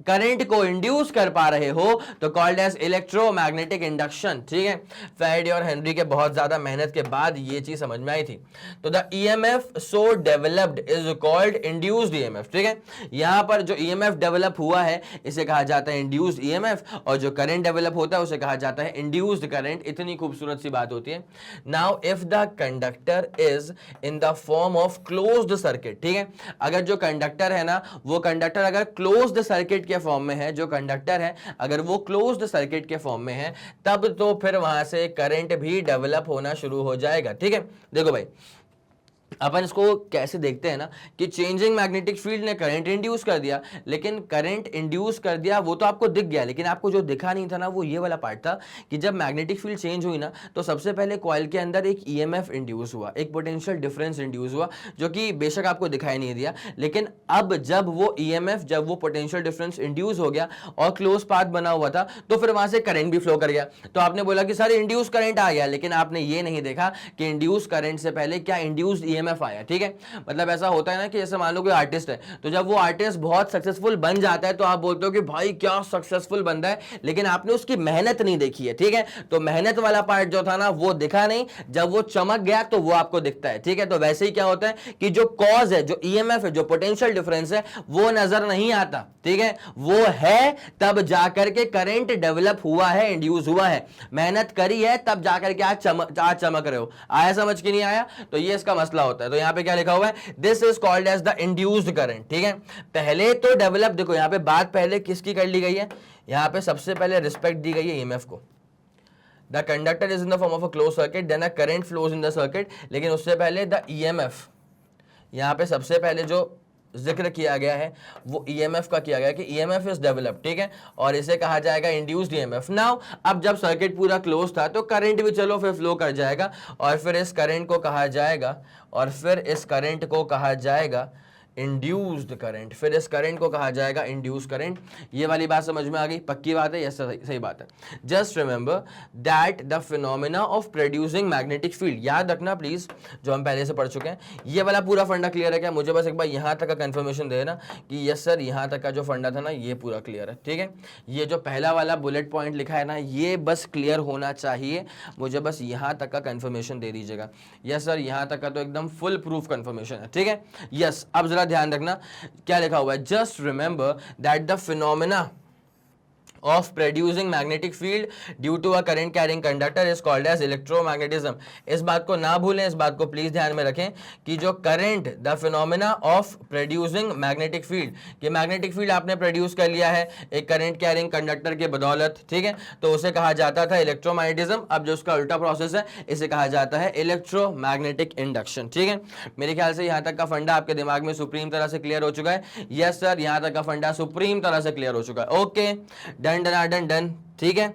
करंट को इंड्यूस कर पा रहे हो तो कॉल्ड एज इलेक्ट्रोमैग्नेटिक इंडक्शन, ठीक है। फेराडे और हेनरी के बहुत ज्यादा मेहनत के बाद ये चीज समझ में आई थी। तो the EMF so developed is called induced EMF, ठीक है। यहां पर जो ईएमएफ डेवलप हुआ है इसे कहा जाता है इंड्यूस्ड ईएमएफ, और जो करंट डेवलप होता है उसे कहा जाता है इंड्यूस्ड करंट। इतनी खूबसूरत सी बात होती है। Now if the conductor is in the form of closed circuit, ठीक है। अगर जो कंडक्टर है ना वो कंडक्टर अगर क्लोज्ड सर्किट के फॉर्म में है, जो कंडक्टर है अगर वो क्लोज्ड सर्किट के फॉर्म में है तब तो फिर वहां से करंट भी डेवलप होना शुरू हो जाएगा, ठीक है। देखो भाई अपन इसको कैसे देखते हैं ना कि चेंजिंग मैग्नेटिक फील्ड ने करंट इंड्यूस कर दिया, लेकिन करंट इंड्यूस कर दिया वो तो आपको दिख गया, लेकिन आपको जो दिखा नहीं था ना वो ये वाला पार्ट था कि जब मैग्नेटिक फील्ड चेंज हुई ना तो सबसे पहले कॉइल के अंदर एक ईएमएफ इंड्यूस हुआ, एक पोटेंशियल डिफरेंस इंड्यूस हुआ, जो कि बेशक आपको दिखाई नहीं दिया, लेकिन अब जब वो ईएमएफ, जब वो पोटेंशियल डिफरेंस इंड्यूस हो गया और क्लोज पाथ बना हुआ था तो फिर वहां से करंट भी फ्लो कर गया। तो आपने बोला कि सर इंड्यूस करंट आ गया, लेकिन आपने ये नहीं देखा कि इंड्यूस करंट से पहले क्या इंड्यूस्ड ईएमएफ आया। ठीक है, मतलब ऐसा होता है ना कि जैसे मान लो कोई आर्टिस्ट है, तो जब वो आर्टिस्ट बहुत सक्सेसफुल बन जाता है तो आप बोलते हो कि भाई क्या सक्सेसफुल बंदा है, लेकिन आपने उसकी मेहनत नहीं देखी है। ठीक है, तो मेहनत वाला पार्ट जो था ना वो दिखा नहीं, जब वो चमक गया तो वो आपको दिखता है। ठीक है, तो वैसे ही क्या होता है कि जो कॉज है, जो ईएमएफ है, जो पोटेंशियल डिफरेंस है वो नजर नहीं आता। ठीक है, वो है तब जाकर के करंट डेवलप हुआ है, इंड्यूस हुआ है, मेहनत करी है तब जाकर के आज चमक रहे हो। आया समझ के नहीं आया? तो ये इसका मसला होता है। तो यहां पे क्या लिखा हुआ है, this is called as the induced current. ठीक है, पहले तो डेवलप, देखो यहां पे बात पहले किसकी कर ली गई है, यहां पे सबसे पहले रिस्पेक्ट दी गई है ईएमएफ को। The conductor is in the form of a close circuit, then a current flows in the circuit, लेकिन उससे पहले द ईएमएफ, यहां पे सबसे पहले जो जिक्र किया गया है वो ईएमएफ का किया गया कि ईएमएफ इज डेवलप्ड। ठीक है, और इसे कहा जाएगा इंड्यूस्ड ईएमएफ। नाउ अब जब सर्किट पूरा क्लोज था तो करंट भी चलो फिर फ्लो कर जाएगा, और फिर इस करंट को कहा जाएगा इंड्यूस्ड करंट, फिर इस करंट को कहा जाएगा इंड्यूस्ड करंट। ये वाली बात समझ में आ गई? पक्की बात है? यस, सही बात है। Just remember that the phenomena of producing magnetic field, याद रखना प्लीज, जो हम पहले से पढ़ चुके हैं। ये वाला पूरा फंडा क्लियर है क्या? मुझे बस एक बार यहां तक का कंफर्मेशन दे देना कि यस सर, यहां तक का जो फंडा था ना ये पूरा क्लियर है। ठीक है, ये जो पहला वाला बुलेट पॉइंट लिखा है ना ये बस क्लियर होना चाहिए, मुझे बस यहां तक का कंफर्मेशन दे दीजिएगा। यस सर, यहां तक का तो एकदम फुल प्रूफ कंफर्मेशन है। ठीक है, यस। अब जरा ध्यान रखना क्या लिखा हुआ है, just remember that the phenomena of producing magnetic field due to a current carrying conductor is called as electromagnetism। इस बात को ना भूलें, इस बात को प्लीज ध्यान में रखें कि जो current, the phenomena of producing magnetic field, कि मैग्नेटिक फील्ड आपने प्रोड्यूस कर लिया है एक करंट कैरिंग कंडक्टर के बदौलत। ठीक है, तो उसे कहा जाता था इलेक्ट्रोमैग्नेटिज्म। अब जो उसका उल्टा प्रोसेस है इसे कहा जाता है इलेक्ट्रोमैग्नेटिक इंडक्शन। ठीक है, मेरे ख्याल से यहां तक का फंडा आपके दिमाग में सुप्रीम तरह से क्लियर हो चुका है। यस सर, यहां तक का फंडा सुप्रीम तरह से क्लियर हो चुका है। Okay, done. ठीक है,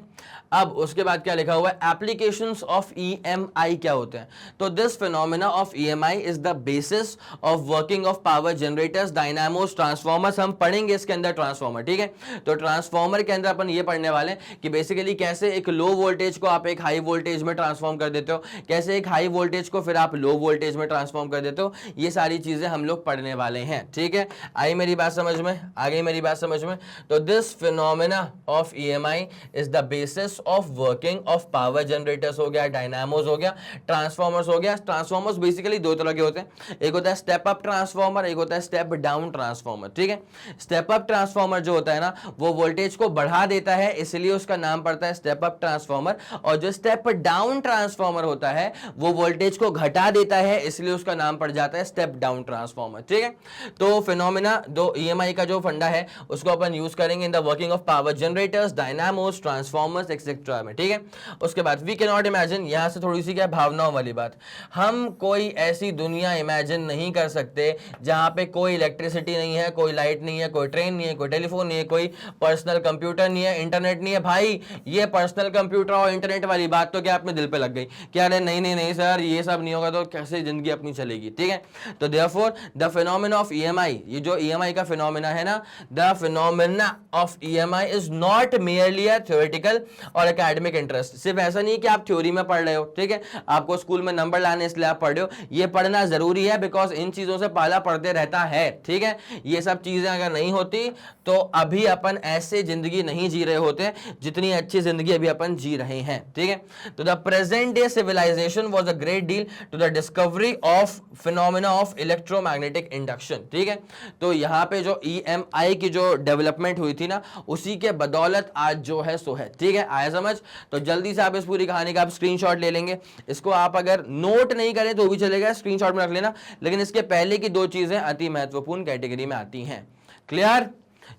अब उसके बाद क्या लिखा हुआ है, एप्लीकेशंस ऑफ ईएमआई क्या होते हैं। तो this phenomena of EMI is the basis of working of power generators, Dynamos, transformers. हम पढ़ेंगे इसके अंदर ट्रांसफॉर्मर। ठीक है, तो ट्रांसफॉर्मर के अंदर अपन ये पढ़ने वाले हैं कि बेसिकली कैसे एक लो वोल्टेज को आप एक हाई वोल्टेज में ट्रांसफॉर्म कर देते हो, कैसे एक हाई वोल्टेज को फिर आप लो वोल्टेज में ट्रांसफॉर्म कर देते हो, ये सारी चीजें हम लोग पढ़ने वाले हैं। ठीक है, आई मेरी बात समझ में? आ गई मेरी बात समझ में? तो this phenomena of EMI is the basis of working of power generators हो गया, डायनामोस हो गया, ट्रांसफॉर्मर्स हो गया। ट्रांसफॉर्मर्स बेसिकली दो तरह के होते हैं, एक होता है स्टेप अप ट्रांसफॉर्मर, एक होता है स्टेप डाउन ट्रांसफॉर्मर। ठीक है, स्टेप अप ट्रांसफॉर्मर जो होता है ना वो वोल्टेज को बढ़ा देता है, इसलिए उसका नाम पड़ता है स्टेप अप ट्रांसफॉर्मर, और जो स्टेप डाउन ट्रांसफॉर्मर होता है वो वोल्टेज को घटा देता है, इसलिए उसका नाम पड़ जाता है स्टेप डाउन ट्रांसफॉर्मर। ठीक है, तो फिनोमेना दो ईएमआई का जो फंडा है उसको अपन यूज करेंगे in the working of power generators, Dynamos, transformers etcetera में। ठीक है, उसके बाद वी कैन नॉट इमेजिन, यहां से थोड़ी सी क्या भावनाओं वाली बात, हम कोई ऐसी दुनिया इमेजिन नहीं कर सकते जहां पे कोई इलेक्ट्रिसिटी नहीं है, कोई लाइट नहीं है, कोई ट्रेन नहीं है, कोई टेलीफोन नहीं है, कोई पर्सनल कंप्यूटर नहीं है, इंटरनेट नहीं है। भाई ये पर्सनल कंप्यूटर और इंटरनेट वाली बात तो क्या आपने दिल पे लग गई क्या? अरे नहीं सर, ये सब नहीं होगा तो कैसे जिंदगी अपनी चलेगी। ठीक है, तो therefore the phenomena of EMI, ये जो ईएमआई का फिनोमेना है ना, the phenomena of EMI is not merely a theoretical और एकेडमिक इंटरेस्ट। सिर्फ ऐसा नहीं कि आप थ्योरी में पढ़ रहे हो, ठीक है, आपको स्कूल में नंबर लाने इसलिए आप पढ़ रहे हो, ये पढ़ना जरूरी है बिकॉज इन चीजों से पाला पड़ते रहता है। ठीक है, ये सब चीजें अगर नहीं होती तो अभी अपन ऐसे जिंदगी नहीं जी रहे होते जितनी अच्छी जिंदगी अभी अपन जी रहे हैं। ठीक है, तो the present day civilisation was a great deal to the discovery of phenomena of electromagnetic induction. ठीक है, तो यहां पे जो ईएमआई की जो डेवलपमेंट हुई थी ना उसी के बदौलत आज जो है सो है। ठीक है, आया समझ? तो जल्दी से आप इस पूरी कहानी का आप स्क्रीनशॉट ले लेंगे, इसको आप अगर नोट नहीं करें तो भी चलेगा, स्क्रीनशॉट में रख लेना, लेकिन इसके पहले की दो चीजें अति महत्वपूर्ण कैटेगरी में आती हैं। क्लियर?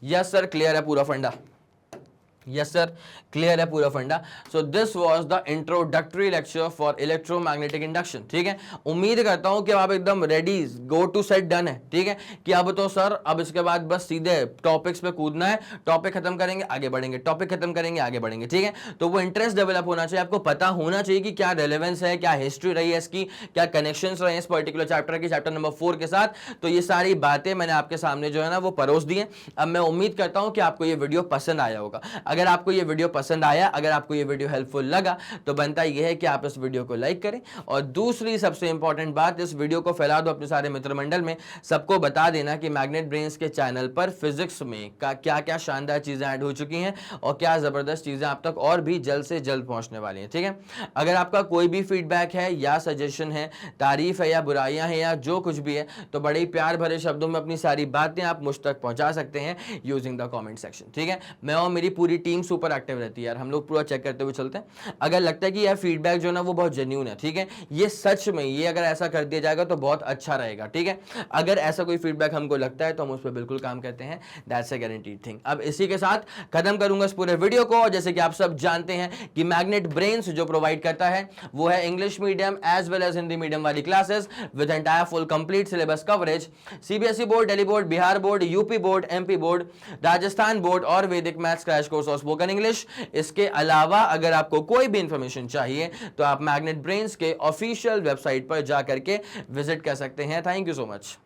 यस सर, क्लियर है पूरा फंडा। यस सर, क्लियर है पूरा फंडा। So this was the introductory lecture for electromagnetic induction. ठीक है, उम्मीद करता हूं कि आप एकदम ready, go to set, done है। ठीक है, कि अब तो सर अब इसके बाद बस सीधे टॉपिक्स पे कूदना है, टॉपिक खत्म करेंगे आगे बढ़ेंगे, टॉपिक खत्म करेंगे आगे बढ़ेंगे। ठीक है, तो वो इंटरेस्ट डेवलप होना चाहिए, आपको पता होना चाहिए कि क्या रेलेवेंस है, क्या हिस्ट्री रही है इसकी, क्या कनेक्शंस रहे हैं इस पर्टिकुलर चैप्टर की, चैप्टर नंबर 4 के साथ। तो ये सारी बातें मैंने आपके सामने जो है ना वो परोस दी हैं। अब मैं उम्मीद करता हूं कि आपको ये वीडियो पसंद आया होगा। अगर आपको ये वीडियो पसंद आया, अगर आपको ये वीडियो हेल्पफुल लगा, तो बनता यह है कि आप इस वीडियो को लाइक करें, और दूसरी सबसे इंपॉर्टेंट बात, इस वीडियो को फैला दो अपने सारे मित्र मंडल में, सबको बता देना कि मैग्नेट ब्रेन्स के चैनल पर फिजिक्स में क्या क्या शानदार चीजें ऐड हो चुकी हैं और क्या जबरदस्त चीजें आप तक और भी जल्द से जल्द पहुंचने वाली हैं। ठीक है, अगर आपका कोई भी फीडबैक है या सजेशन है, तारीफ है या बुराइयां हैं या जो कुछ भी है, तो बड़े ही प्यार भरे शब्दों में अपनी सारी बातें आप मुझ तक पहुंचा सकते हैं यूजिंग द कमेंट सेक्शन। ठीक है, मैं और मेरी पूरी टीम सुपर एक्टिव रहती है यार, हम लोग पूरा चेक करते हुए चलते हैं। अगर लगता है कि यार फीडबैक जो ना वो बहुत जेन्युइन है, ठीक है, ये सच में ये अगर ऐसा कर दिया जाएगा तो बहुत अच्छा रहेगा। ठीक है, अगर ऐसा कोई फीडबैक हमको लगता है तो हम उस पर बिल्कुल काम करते हैं, दैट्स अ गारंटीड थिंग। अब इसी के साथ खत्म करूंगा इस पूरे वीडियो को। जैसे कि आप सब जानते हैं कि मैग्नेट ब्रेन्स जो प्रोवाइड करता है वो है English medium as well as Hindi medium वाली classes with entire full complete syllabus coverage, CBSE board, Delhi board, Bihar board, UP board, MP board, Rajasthan board और वैदिक मैथ्स क्रैश कोर्स और स्पोकन इंग्लिश। इसके अलावा अगर आपको कोई भी इंफॉर्मेशन चाहिए तो आप मैग्नेट ब्रेन्स के ऑफिशियल वेबसाइट पर जाकर के विजिट कर सकते हैं। Thank you so much.